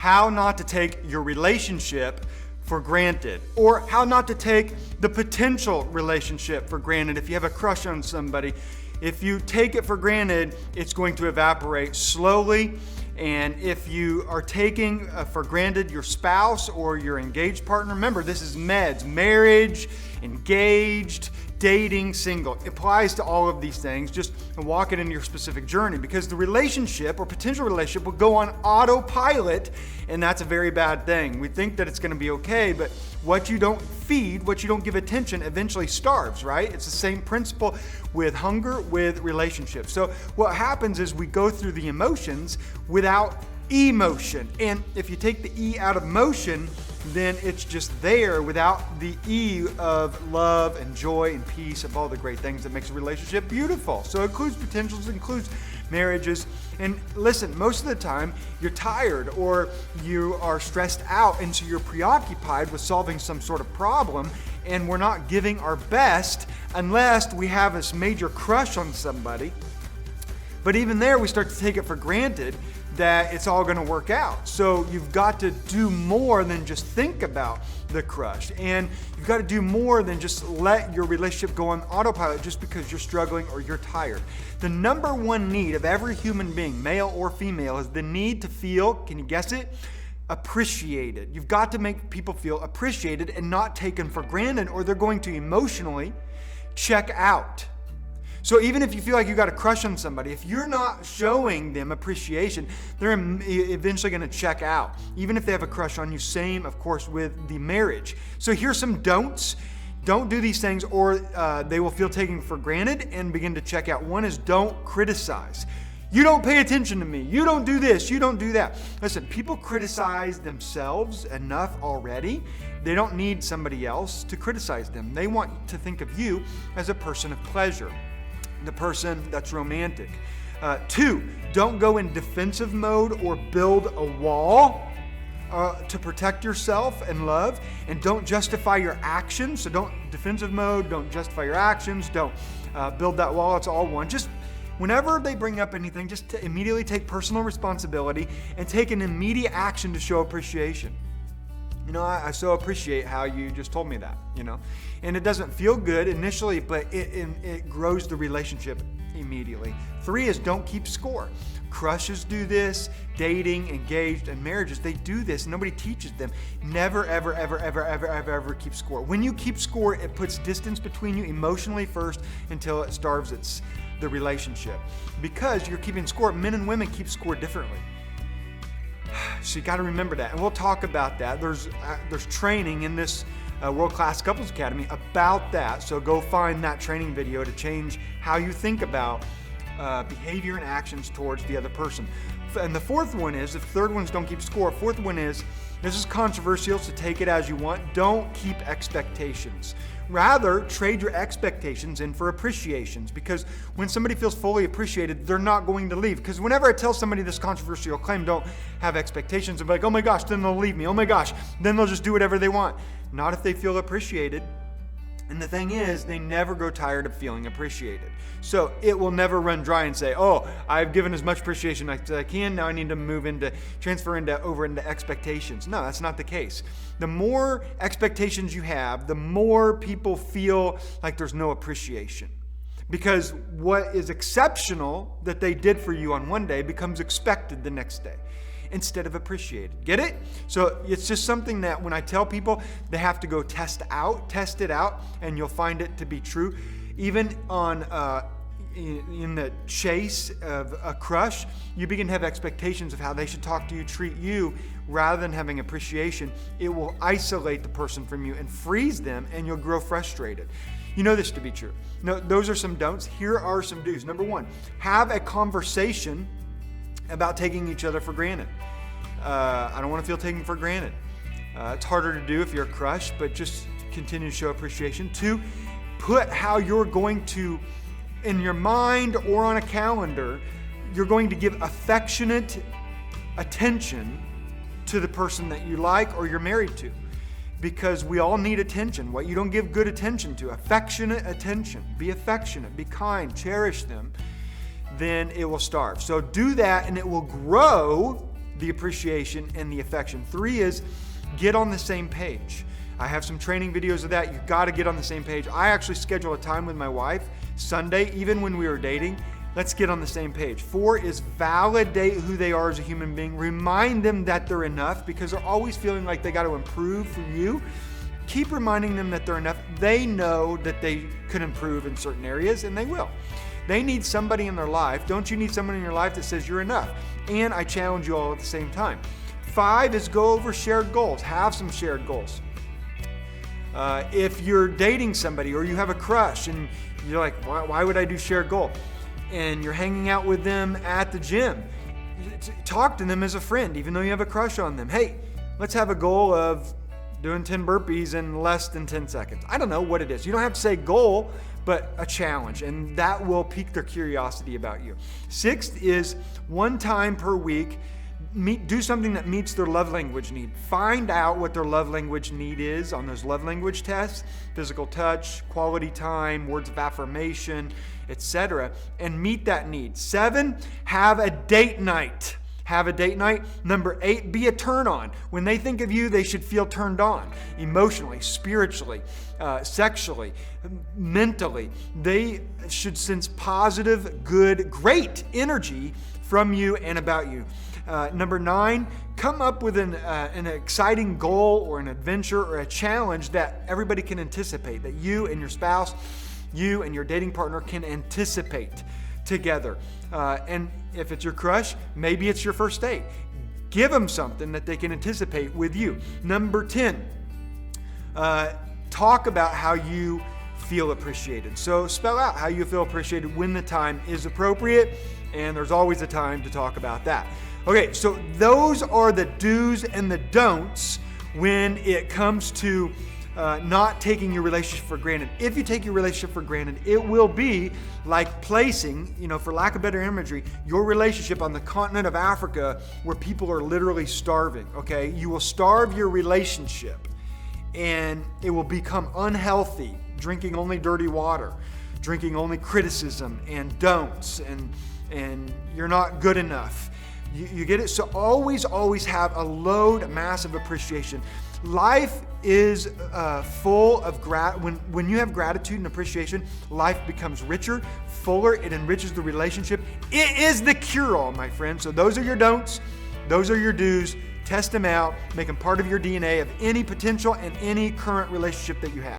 how not to take your relationship for granted, or how not to take the potential relationship for granted. If you have a crush on somebody, if you take it for granted, it's going to evaporate slowly. And if you are taking for granted your spouse or your engaged partner, remember, this is meds, marriage, engaged, dating, single. It applies to all of these things. Just walk it into your specific journey, because the relationship or potential relationship will go on autopilot, and that's a very bad thing. We think that it's going to be okay, but what you don't feed, what you don't give attention, eventually starves, right? It's the same principle with hunger, with relationships. So what happens is we go through the emotions without emotion. And if you take the E out of motion, then it's just there without the E of love and joy and peace, of all the great things that makes a relationship beautiful. So it includes potentials, it includes marriages. And listen, most of the time you're tired or you are stressed out, and so you're preoccupied with solving some sort of problem, and we're not giving our best unless we have this major crush on somebody. But even there, we start to take it for granted that it's all going to work out. So you've got to do more than just think about the crush. And you've got to do more than just let your relationship go on autopilot just because you're struggling or you're tired. The number one need of every human being, male or female, is the need to feel, can you guess it? Appreciated. You've got to make people feel appreciated and not taken for granted, or they're going to emotionally check out. So even if you feel like you got a crush on somebody, if you're not showing them appreciation, they're eventually going to check out. Even if they have a crush on you, same, of course, with the marriage. So here's some don'ts. Don't do these things, or they will feel taken for granted and begin to check out. One is don't criticize. You don't pay attention to me. You don't do this. You don't do that. Listen, people criticize themselves enough already. They don't need somebody else to criticize them. They want to think of you as a person of pleasure, the person that's romantic. 2, don't go in defensive mode or build a wall to protect yourself and love, and don't justify your actions. So don't defensive mode, don't justify your actions, don't build that wall. It's all one. Just whenever they bring up anything, just to immediately take personal responsibility and take an immediate action to show appreciation. You know, I so appreciate how you just told me that, you know. And it doesn't feel good initially, but it grows the relationship immediately. 3 is don't keep score. Crushes do this, dating, engaged, and marriages, they do this. Nobody teaches them. Never, ever, ever, ever, ever, ever, ever keep score. When you keep score, it puts distance between you emotionally first until it starves the relationship. Because you're keeping score, men and women keep score differently. So you got to remember that, and we'll talk about that. There's training in this World Class Couples Academy about that. So go find that training video to change how you think about behavior and actions towards the other person. And the fourth one is, the third one is don't keep score. Fourth one is, this is controversial, so take it as you want. Don't keep expectations. Rather, trade your expectations in for appreciations, because when somebody feels fully appreciated, they're not going to leave. Because whenever I tell somebody this controversial claim, don't have expectations, I'm like, oh my gosh, then they'll leave me. Oh my gosh, then they'll just do whatever they want. Not if they feel appreciated. And the thing is, they never grow tired of feeling appreciated. So it will never run dry and say, oh, I've given as much appreciation as I can, now I need to transfer over into expectations. No, that's not the case. The more expectations you have, the more people feel like there's no appreciation. Because what is exceptional that they did for you on one day becomes expected the next day, instead of appreciated. Get it? So it's just something that when I tell people, they have to go test it out, and you'll find it to be true. Even on in the chase of a crush, you begin to have expectations of how they should talk to you, treat you, rather than having appreciation. It will isolate the person from you and freeze them, and you'll grow frustrated. You know this to be true. No, those are some don'ts. Here are some do's. Number 1, have a conversation about taking each other for granted. I don't want to feel taken for granted. It's harder to do if you're a crush, but just continue to show appreciation. 2, put how you're going to, in your mind or on a calendar, you're going to give affectionate attention to the person that you like or you're married to. Because we all need attention. What you don't give good attention to, affectionate attention. Be affectionate, be kind, cherish them. Then it will starve. So do that, and it will grow the appreciation and the affection. 3 is get on the same page. I have some training videos of that. You've got to get on the same page. I actually schedule a time with my wife, Sunday, even when we were dating. Let's get on the same page. 4 is validate who they are as a human being. Remind them that they're enough, because they're always feeling like they got to improve for you. Keep reminding them that they're enough. They know that they could improve in certain areas, and they will. They need somebody in their life. Don't you need someone in your life that says you're enough? And I challenge you all at the same time. 5 is go over shared goals. Have some shared goals. If you're dating somebody or you have a crush and you're like, why would I do shared goal? And you're hanging out with them at the gym, talk to them as a friend, even though you have a crush on them. Hey, let's have a goal of doing 10 burpees in less than 10 seconds. I don't know what it is. You don't have to say goal, but a challenge, and that will pique their curiosity about you. 6th is one time per week, do something that meets their love language need. Find out what their love language need is on those love language tests, physical touch, quality time, words of affirmation, etc., and meet that need. 7, have a date night. Have a date night. Number 8, be a turn on. When they think of you, they should feel turned on emotionally, spiritually, sexually, mentally. They should sense positive, good, great energy from you and about you. Number 9, come up with an exciting goal or an adventure or a challenge that everybody can anticipate, that you and your spouse, you and your dating partner can anticipate together. And if it's your crush, maybe it's your first date. Give them something that they can anticipate with you. Number 10, talk about how you feel appreciated. So spell out how you feel appreciated when the time is appropriate, and there's always a time to talk about that. Okay, so those are the do's and the don'ts when it comes to not taking your relationship for granted. If you take your relationship for granted, it will be like placing, for lack of better imagery, your relationship on the continent of Africa where people are literally starving, okay? You will starve your relationship and it will become unhealthy, drinking only dirty water, drinking only criticism and don'ts, and you're not good enough. You get it? So always have a load, massive appreciation. Life is full of when you have gratitude and appreciation, life becomes richer, fuller, it enriches the relationship. It is the cure-all, my friend. So those are your don'ts, those are your do's. Test them out, make them part of your DNA of any potential and any current relationship that you have.